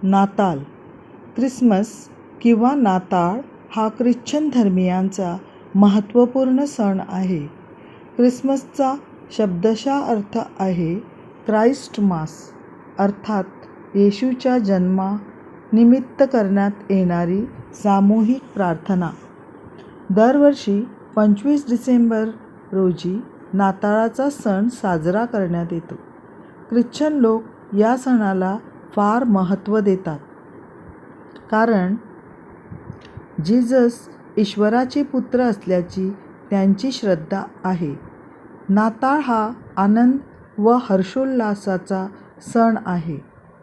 नाताळ. ख्रिसमस किंवा नाताळ हा ख्रिश्चन धर्मीयांचा महत्त्वपूर्ण सण आहे. ख्रिसमसचा शब्दशः अर्थ आहे क्राइस्ट मास, अर्थात येशूच्या जन्मानिमित्त करण्यात येणारी सामूहिक प्रार्थना. दरवर्षी 25 डिसेंबर रोजी नाताळाचा सण साजरा करण्यात येतो. ख्रिश्चन लोक या सणाला फार महत्त्व देतात, कारण जिजस ईश्वराचे पुत्र असल्याची त्यांची श्रद्धा आहे. नाताळ हा आनंद व हर्षोल्लासाचा सण आहे.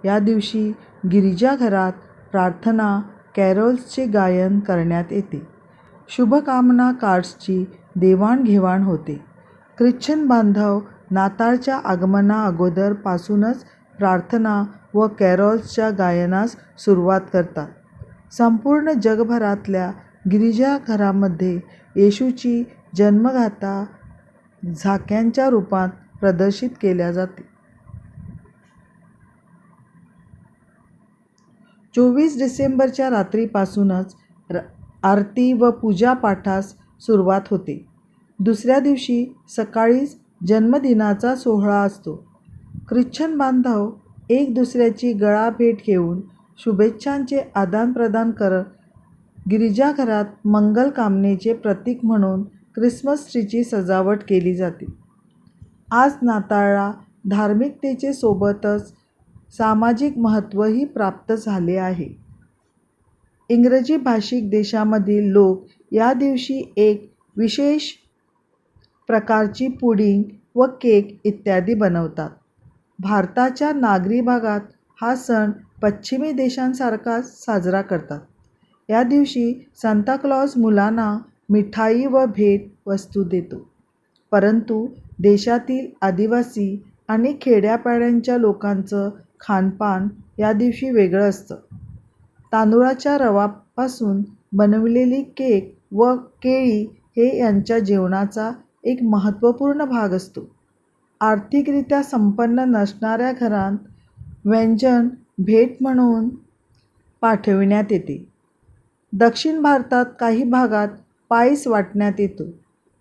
या दिवशी गिरिजाघरात प्रार्थना कॅरोल्सचे गायन करण्यात येते. शुभकामना कार्ड्सची देवाणघेवाण होते. ख्रिश्चन बांधव नाताळच्या आगमना अगोदर पासूनच प्रार्थना व कॅरोल्सच्या गायनास सुरुवात करतात. संपूर्ण जगभरातल्या गिरिजाघरांमध्ये येशूची जन्मगाथा झाक्यांच्या रूपात प्रदर्शित केल्या जाते. 24 डिसेंबरच्या रात्रीपासूनच आरती व पूजापाठास सुरुवात होते. दुसऱ्या दिवशी सकाळीच जन्मदिनाचा सोहळा असतो. ख्रिश्चन बांधव एक दुसऱ्याची गळाभेट घेऊन शुभेच्छांचे आदानप्रदान करत गिरिजाघरात मंगलकामनेचे प्रतीक म्हणून ख्रिसमस ट्रीची सजावट केली जाते. आज नाताळला धार्मिकतेचे सोबतच सामाजिक महत्त्वही प्राप्त झाले आहे. इंग्रजी भाषिक देशांमधील लोक या दिवशी एक विशेष प्रकारची पुडिंग व केक इत्यादी बनवतात. भारताच्या नागरी भागात हा सण पश्चिमी देशांसारखाच साजरा करतात. या दिवशी सांता क्लॉज मुलांना मिठाई व भेट वस्तू देतो. परंतु देशातील आदिवासी आणि खेड्यापाड्यांच्या लोकांचं खानपान या दिवशी वेगळं असतं. तांदूळाच्या रवापासून बनविलेली केक व केळी हे यांच्या जेवणाचा एक महत्त्वपूर्ण भाग असतो. आर्थिकरित्या संपन्न नसणाऱ्या घरांत व्यंजन भेट म्हणून पाठविण्यात येते. दक्षिण भारतात काही भागात पायस वाटण्यात येतो.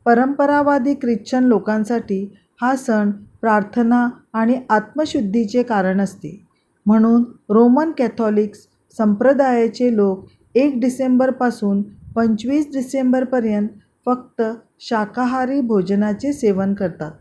परंपरावादी ख्रिश्चन लोकांसाठी हा सण प्रार्थना आणि आत्मशुद्धीचे कारण असते. म्हणून रोमन कॅथॉलिक संप्रदायाचे लोक 1 डिसेंबरपासून 25 डिसेंबरपर्यंत फक्त शाकाहारी भोजनाचे सेवन करतात.